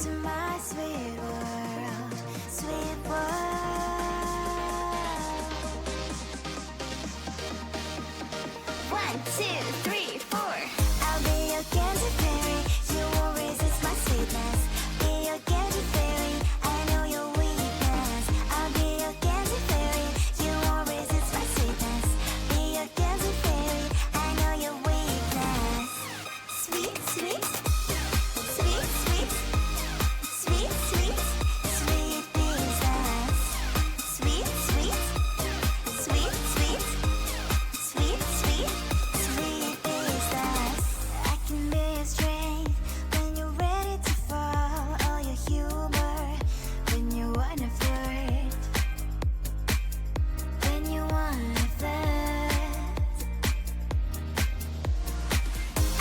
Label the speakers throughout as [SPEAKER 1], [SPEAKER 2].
[SPEAKER 1] to my sweet world, sweet world. One, two, three, four. I'll be your candy fairy. You won't resist my sweetness. Be your candy fairy. I know your weakness. I'll be your candy fairy. You won't resist my sweetness. Be your candy fairy. I know your weakness. Sweet, sweet, sweet, sweet, sweet, sweet, sweet business. Sweet, sweet, sweet, sweet, sweet, sweet, sweet business. I can be your strength when you're ready to fall, or your humor when you wanna flirt, when you wanna flirt.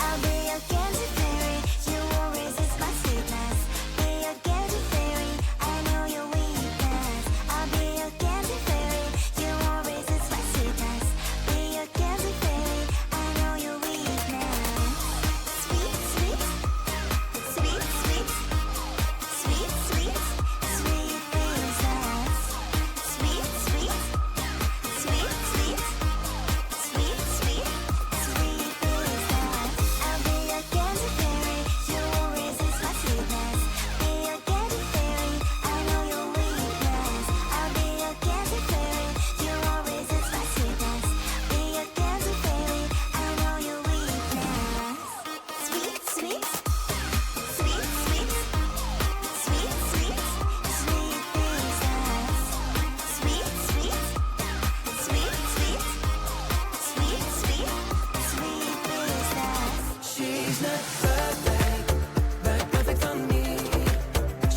[SPEAKER 1] I'll be your candy fairy. You won't resist my sweetness. Be your candy fairy. I know your weakness. I'll be your candy fairy. You won't resist my sweetness. Be your candy fairy. I know your weakness. Sweet, sweet, sweet, sweet, sweet, sweet, sweet princess. Sweet, sweet, sweet, sweet, sweet, sweet, sweet princess. I'll be your candy fairy. You won't resist my sweetness. Be your candy fairy. I know your weakness. I'll be your candy fairy. You won't resist my sweetness. Be your candy fairy. I know your weakness. Sweet, sweet, sweet, sweet, sweet, sweet, sweet princess. Sweet, sweet, sweet, sweet, sweet, sweet, sweet princess.
[SPEAKER 2] She's not perfect, but perfect for me.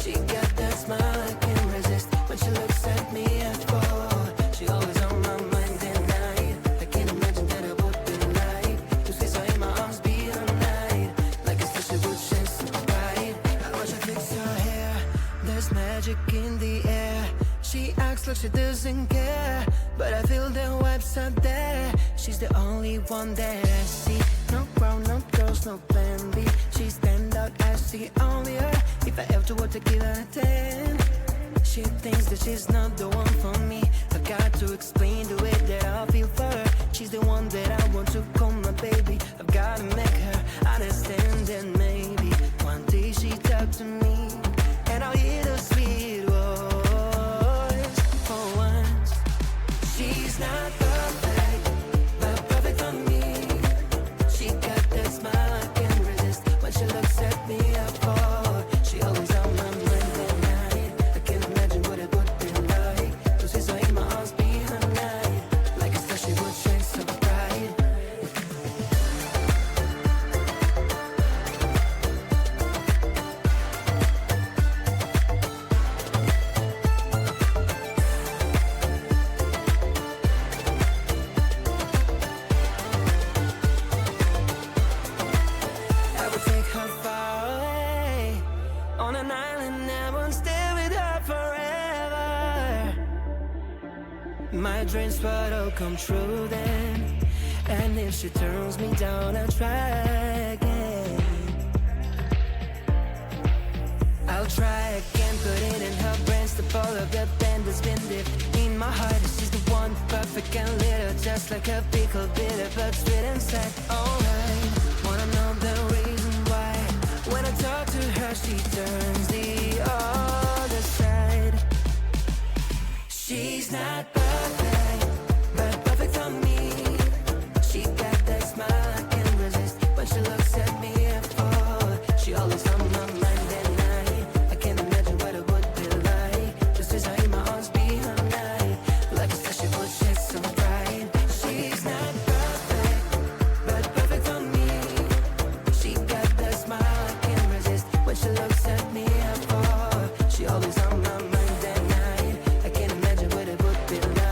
[SPEAKER 2] She got that smile I can't resist. When she looks at me, I fall. She always on my mind at night. I can't imagine that I would be like to squeeze her in my arms, be her night. Like a special good chance to ride. I watch her fix her hair. There's magic in the air. She acts like she doesn't care, but I feel the vibes out there. She's the only one that I see. No crown, no girls, no plan B. She stand out as the only her. If I ever were to give her a 10, she thinks that she's not the one for me. I've got to explain the way that I feel for her. She's the one that I want to call my baby. I've got to make her understand that maybe one day she talk to me and I'll hear the sweet voice for once. She's not perfect, but perfect for me. She got that smile I can't resist. When she looks at me, I fall. She always on my mind at night. I can't imagine what it would be like to see her in my arms, be her night. Like a star, she would shine so bright. I would take her far away on an island. I won't stay with her forever. My dreams would all come true then. And if she turns me down, I'll try again. I'll try again, put it in her brains. The ball of the band has been deep in my heart. She's the one, perfect and little, just like a pickle, bitter but sweet inside. Alright, wanna know the reason why? When I talk to her, she turns the other side. She's not perfect, but perfect for me. She got that smile I can't resist. When she looks at me, I fall. She always on my mind at night. I can't imagine what it would be like just as I in my arms, be her night. Like a star, she would shed so bright. She's not perfect, but perfect for me. She got that smile I can't resist. When she looks at me, I fall. She always on my mind at night. I can't imagine what it would be like.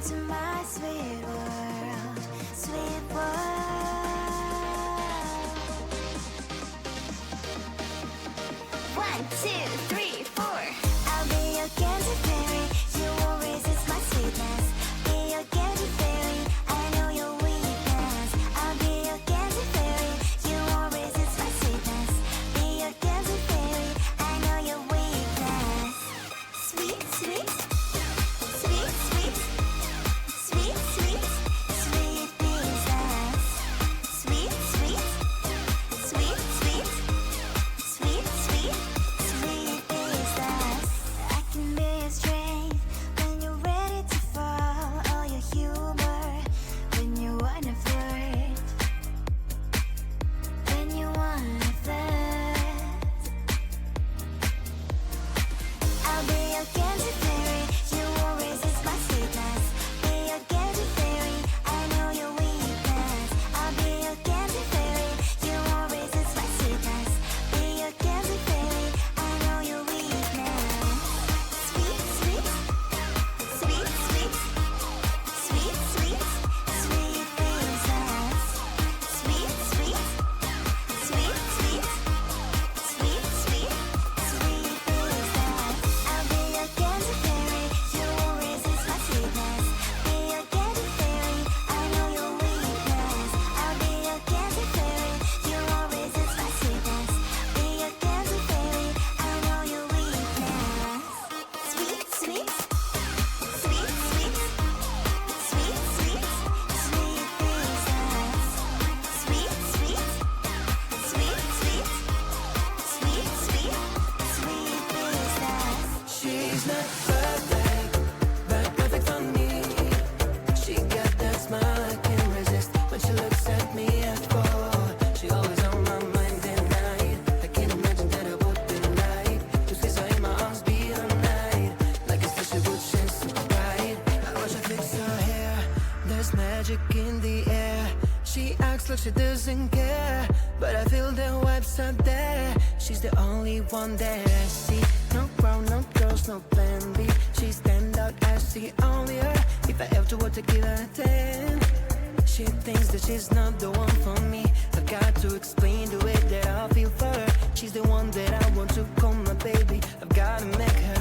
[SPEAKER 1] into my sweet world, sweet world. 1, 2, 3, 4. I'll be your candy fairy. You won't resist my sweetness. Be your candy fairy. I know your weakness. I'll be your candy fairy. You won't resist my sweetness. Be your candy fairy. I know your weakness. Sweet, sweet, sweet, sweet, sweet, sweet, sweet princess. Sweet, sweet, sweet, sweet, sweet, sweet, sweet princess. I can be your strength when you're ready to fall. All your humor when you wanna flirt. When you wanna flirt. I'll be your candy fairy. You won't resist my sweetness. Be your candy fairy. I know your weakness. I'll be your candy fairy. You won't resist my sweetness. Be your candy fairy. I know your weakness. Sweet, sweet, sweet, sweet, sweet, sweet, sweet princess. Sweet, sweet, sweet, sweet, sweet, sweet, sweet princess. I'll be your candy fairy. You won't resist my sweetness. Be your candy fairy. I know your weakness. I'll be your candy fairy. You won't resist my sweetness. Be your candy fairy. I know your weakness. Sweet, sweet, sweet, sweet, sweet, sweet, sweet princess. Sweet, sweet, sweet, sweet, sweet, sweet, sweet princess.
[SPEAKER 2] She's not perfect, but perfect for me. She got that smile I can't resist. When she looks at me, I fall. She always on my mind at night. I can't imagine that I would be right. To squeeze her in my arms, be all night. Like a special good chance to ride. I watch her fix her hair. There's magic in the air. She acts like she doesn't care, but I feel the vibes out there. She's the only one that I see. No crown, no girls, no plan B. She stand out as the only her. If I ever were to give her a 10, she thinks that she's not the one for me. I've got to explain the way that I feel for her. She's the one that I want to call my baby. I've gotta make her